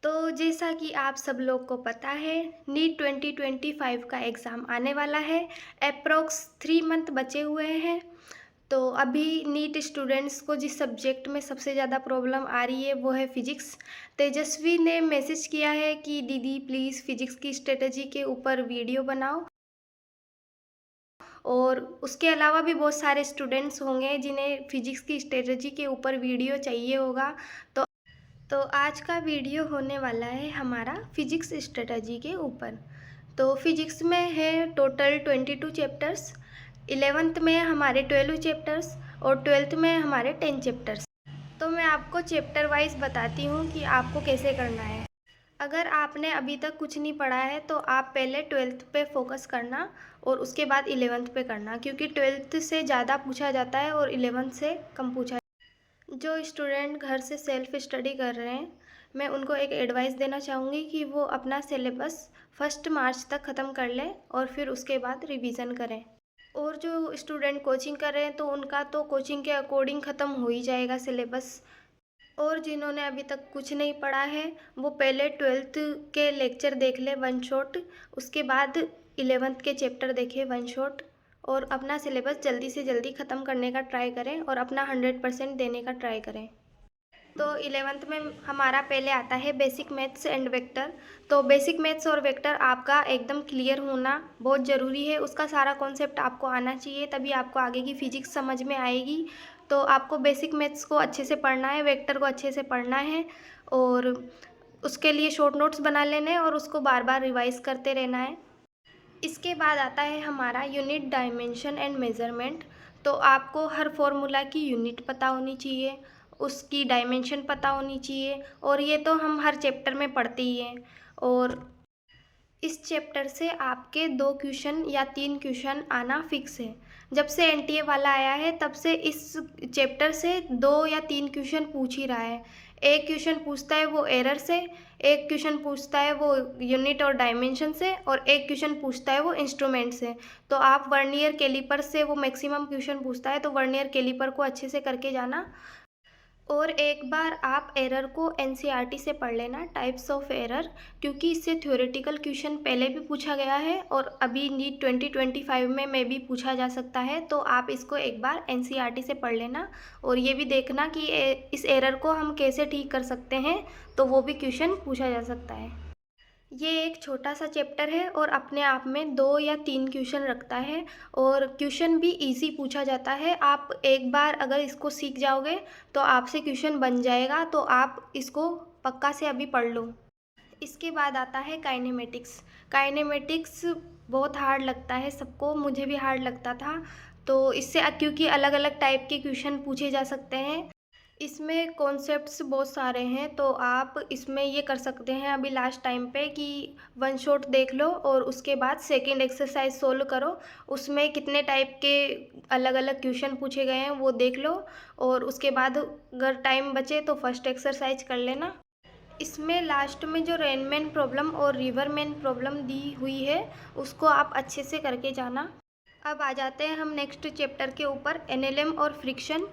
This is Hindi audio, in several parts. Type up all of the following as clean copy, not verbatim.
तो जैसा कि आप सब लोग को पता है, नीट 2025 का एग्ज़ाम आने वाला है। एप्रॉक्स 3 मंथ बचे हुए हैं। तो अभी नीट स्टूडेंट्स को जिस सब्जेक्ट में सबसे ज़्यादा प्रॉब्लम आ रही है वो है फ़िज़िक्स। तेजस्वी ने मैसेज किया है कि दीदी प्लीज़ फ़िज़िक्स की स्ट्रेटजी के ऊपर वीडियो बनाओ। और उसके अलावा भी बहुत सारे स्टूडेंट्स होंगे जिन्हें फ़िज़िक्स की स्ट्रेटजी के ऊपर वीडियो चाहिए होगा। तो आज का वीडियो होने वाला है हमारा फिजिक्स स्ट्रेटजी के ऊपर। तो फिजिक्स में है टोटल 22 चैप्टर्स। 11th में हमारे 12 चैप्टर्स और 12th में हमारे 10 चैप्टर्स। तो मैं आपको चैप्टर वाइज बताती हूँ कि आपको कैसे करना है। अगर आपने अभी तक कुछ नहीं पढ़ा है तो आप पहले 12th पे फोकस करना और उसके बाद 11th पे करना, क्योंकि 12th से ज़्यादा पूछा जाता है और 11th से कम पूछा। जो स्टूडेंट घर से सेल्फ स्टडी कर रहे हैं, मैं उनको एक एडवाइस देना चाहूँगी कि वो अपना सिलेबस 1 मार्च तक ख़त्म कर लें और फिर उसके बाद रिवीजन करें। और जो स्टूडेंट कोचिंग कर रहे हैं तो उनका तो कोचिंग के अकॉर्डिंग ख़त्म हो ही जाएगा सिलेबस। और जिन्होंने अभी तक कुछ नहीं पढ़ा है वो पहले 12th के लेक्चर देख ले वन शॉट, उसके बाद 11th के चैप्टर देखे वन शॉट और अपना सिलेबस जल्दी से जल्दी ख़त्म करने का ट्राई करें और अपना 100% देने का ट्राई करें। तो 11th में हमारा पहले आता है बेसिक मैथ्स एंड वेक्टर। तो बेसिक मैथ्स और वेक्टर आपका एकदम क्लियर होना बहुत ज़रूरी है। उसका सारा कॉन्सेप्ट आपको आना चाहिए, तभी आपको आगे की फ़िज़िक्स समझ में आएगी। तो आपको बेसिक मैथ्स को अच्छे से पढ़ना है, वेक्टर को अच्छे से पढ़ना है और उसके लिए शॉर्ट नोट्स बना लेने हैं और उसको बार बार रिवाइज़ करते रहना है। इसके बाद आता है हमारा यूनिट डायमेंशन एंड मेज़रमेंट। तो आपको हर फॉर्मूला की यूनिट पता होनी चाहिए, उसकी डायमेंशन पता होनी चाहिए और ये तो हम हर चैप्टर में पढ़ते ही हैं। और इस चैप्टर से आपके 2 क्वेश्चन या 3 क्वेश्चन आना फिक्स है। जब से एनटीए वाला आया है तब से इस चैप्टर से 2 या 3 क्वेश्चन पूछ ही रहा है। एक क्वेश्चन पूछता है वो एरर से, एक क्वेश्चन पूछता है वो यूनिट और डायमेंशन से और एक क्वेश्चन पूछता है वो इंस्ट्रूमेंट से। तो आप वर्नियर कैलिपर से वो मैक्सिमम क्वेश्चन पूछता है, तो वर्नियर कैलिपर को अच्छे से करके जाना। और एक बार आप एरर को एनसीईआरटी से पढ़ लेना, टाइप्स ऑफ एरर, क्योंकि इससे थ्योरेटिकल क्वेश्चन पहले भी पूछा गया है और अभी नीट 2025 में भी पूछा जा सकता है। तो आप इसको एक बार एनसीईआरटी से पढ़ लेना और ये भी देखना कि इस एरर को हम कैसे ठीक कर सकते हैं, तो वो भी क्वेश्चन पूछा जा सकता है। ये एक छोटा सा चैप्टर है और अपने आप में 2 या 3 क्वेश्चन रखता है और क्वेश्चन भी इजी पूछा जाता है। आप एक बार अगर इसको सीख जाओगे तो आपसे क्वेश्चन बन जाएगा, तो आप इसको पक्का से अभी पढ़ लो। इसके बाद आता है काइनेमेटिक्स। काइनेमेटिक्स बहुत हार्ड लगता है सबको, मुझे भी हार्ड लगता था। तो इससे क्योंकि अलग अलग टाइप के क्वेश्चन पूछे जा सकते हैं, इसमें कॉन्सेप्ट्स बहुत सारे हैं। तो आप इसमें ये कर सकते हैं अभी लास्ट टाइम पे कि वन शॉट देख लो और उसके बाद सेकंड एक्सरसाइज सोल्व करो। उसमें कितने टाइप के अलग अलग क्वेश्चन पूछे गए हैं वो देख लो और उसके बाद अगर टाइम बचे तो फर्स्ट एक्सरसाइज कर लेना। इसमें लास्ट में जो रेनमैन प्रॉब्लम और रिवरमैन प्रॉब्लम दी हुई है उसको आप अच्छे से करके जाना। अब आ जाते हैं हम नेक्स्ट चैप्टर के ऊपर, एनएलएम और फ्रिक्शन।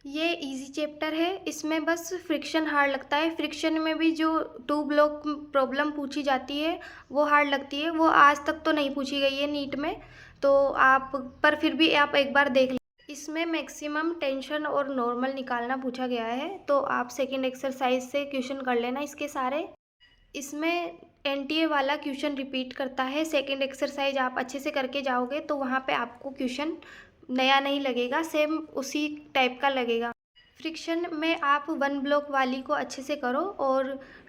ये इजी चैप्टर है, इसमें बस फ्रिक्शन हार्ड लगता है। फ्रिक्शन में भी जो 2 ब्लॉक प्रॉब्लम पूछी जाती है वो हार्ड लगती है। वो आज तक तो नहीं पूछी गई है नीट में, तो आप पर फिर भी आप एक बार देख लें। इसमें मैक्सिमम टेंशन और नॉर्मल निकालना पूछा गया है, तो आप सेकंड एक्सरसाइज से क्वेश्चन कर लेना इसके सारे। इसमें एनटीए वाला क्वेश्चन रिपीट करता है। सेकंड एक्सरसाइज आप अच्छे से करके जाओगे तो वहाँ पे आपको क्वेश्चन नया नहीं लगेगा, सेम उसी टाइप का लगेगा। फ्रिक्शन में आप 1 ब्लॉक वाली को अच्छे से करो और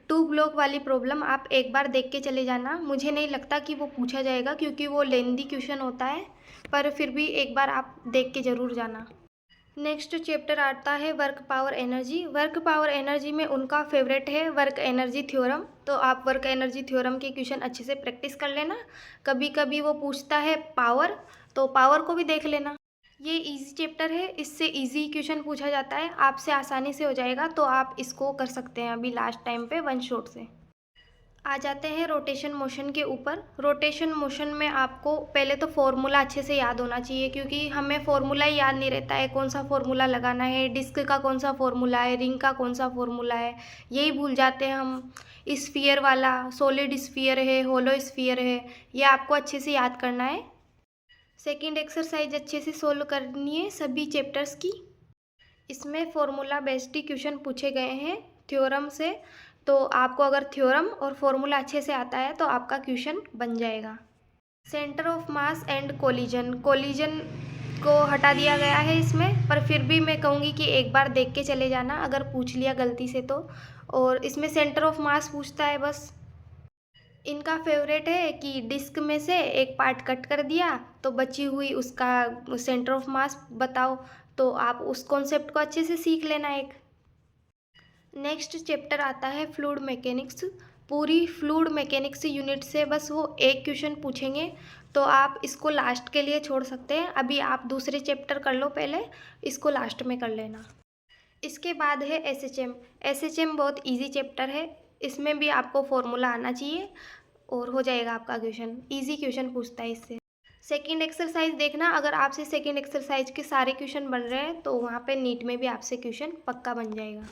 2 ब्लॉक वाली प्रॉब्लम आप एक बार देख के चले जाना। मुझे नहीं लगता कि वो पूछा जाएगा क्योंकि वो लेंदी क्वेश्चन होता है, पर फिर भी एक बार आप देख के ज़रूर जाना। नेक्स्ट चैप्टर आता है work power energy. Work power energy में उनका फेवरेट है वर्क एनर्जी थ्योरम। तो आप वर्क एनर्जी थ्योरम के क्वेश्चन अच्छे से प्रैक्टिस कर लेना। कभी कभी वो पूछता है पावर, तो पावर को भी देख लेना। ये इजी चैप्टर है, इससे इजी क्वेश्चन पूछा जाता है, आपसे आसानी से हो जाएगा, तो आप इसको कर सकते हैं अभी लास्ट टाइम पे वन शॉट से। आ जाते हैं रोटेशन मोशन के ऊपर। रोटेशन मोशन में आपको पहले तो फॉर्मूला अच्छे से याद होना चाहिए, क्योंकि हमें फॉर्मूला ही याद नहीं रहता है, कौन सा फॉर्मूला लगाना है, डिस्क का कौन सा फॉर्मूला है, रिंग का कौन सा फॉर्मूला है, यही भूल जाते हैं हम। स्फीयर वाला, सॉलिड स्फीयर है, होलो स्फीयर है, ये आपको अच्छे से याद करना है। सेकंड एक्सरसाइज अच्छे से सोल्व करनी है सभी चैप्टर्स की। इसमें फॉर्मूला बेस्ड क्वेश्चन पूछे गए हैं थ्योरम से, तो आपको अगर थ्योरम और फॉर्मूला अच्छे से आता है तो आपका क्वेश्चन बन जाएगा। Centre of mass and collision को हटा दिया गया है इसमें, पर फिर भी मैं कहूँगी कि एक बार देख के चले जाना अगर पूछ लिया गलती से तो। और इसमें सेंटर ऑफ मास पूछता है बस। इनका फेवरेट है कि डिस्क में से एक पार्ट कट कर दिया तो बची हुई उसका सेंटर ऑफ मास बताओ, तो आप उस कॉन्सेप्ट को अच्छे से सीख लेना एक। नेक्स्ट चैप्टर आता है फ्लूइड मैकेनिक्स। पूरी फ्लूइड मैकेनिक्स यूनिट से बस वो एक क्वेश्चन पूछेंगे, तो आप इसको लास्ट के लिए छोड़ सकते हैं। अभी आप दूसरे चैप्टर कर लो पहले, इसको लास्ट में कर लेना। इसके बाद है एसएचएम। एसएचएम बहुत इजी चैप्टर है, इसमें भी आपको फॉर्मूला आना चाहिए और हो जाएगा आपका क्वेश्चन। इजी क्वेश्चन पूछता है इससे। सेकंड एक्सरसाइज देखना, अगर आपसे सेकंड एक्सरसाइज के सारे क्वेश्चन बन रहे हैं तो वहाँ पे नीट में भी आपसे क्वेश्चन पक्का बन जाएगा।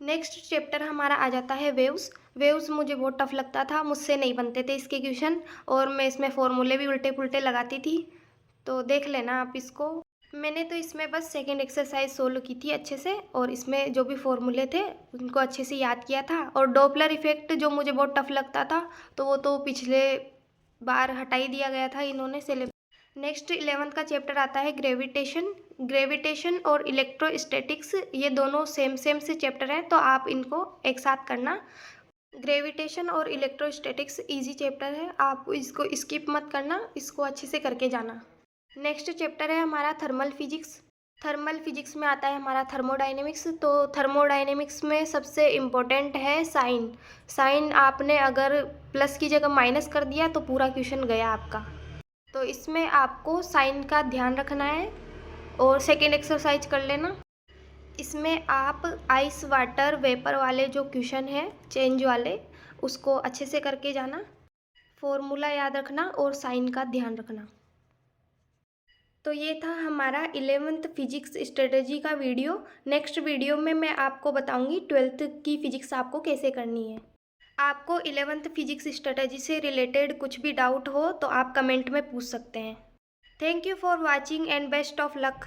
नेक्स्ट चैप्टर हमारा आ जाता है वेव्स। वेव्स मुझे बहुत टफ लगता था, मुझसे नहीं बनते थे इसके क्वेश्चन, और मैं इसमें फॉर्मूले भी उल्टे पुल्टे लगाती थी, तो देख लेना आप इसको। मैंने तो इसमें बस सेकंड एक्सरसाइज सोल्व की थी अच्छे से, और इसमें जो भी फॉर्मूले थे उनको अच्छे से याद किया था। और डॉपलर इफेक्ट जो मुझे बहुत टफ लगता था, तो वो तो पिछले बार हटा ही दिया गया था इन्होंने सिलेबस। नेक्स्ट 11th का चैप्टर आता है ग्रेविटेशन और इलेक्ट्रोस्टैटिक्स। ये दोनों सेम से चैप्टर हैं, तो आप इनको एक साथ करना। ग्रेविटेशन और इलेक्ट्रोस्टैटिक्स इजी चैप्टर है, आप इसको स्किप मत करना, इसको अच्छे से करके जाना। नेक्स्ट चैप्टर है हमारा थर्मल फिजिक्स में आता है हमारा थर्मोडायनेमिक्स। तो थर्मोडायनेमिक्स में सबसे इम्पोर्टेंट है साइन आपने अगर प्लस की जगह माइनस कर दिया तो पूरा क्वेश्चन गया आपका। तो इसमें आपको साइन का ध्यान रखना है, और सेकेंड एक्सरसाइज कर लेना। इसमें आप आइस वाटर वेपर वाले जो क्वेश्चन है चेंज वाले, उसको अच्छे से करके जाना। फॉर्मूला याद रखना और साइन का ध्यान रखना। तो ये था हमारा 11th फिजिक्स स्ट्रेटजी का वीडियो। नेक्स्ट वीडियो में मैं आपको बताऊंगी 12th की फिजिक्स आपको कैसे करनी है। आपको 11th फिजिक्स स्ट्रेटजी से रिलेटेड कुछ भी डाउट हो तो आप कमेंट में पूछ सकते हैं। Thank you for watching and best of luck.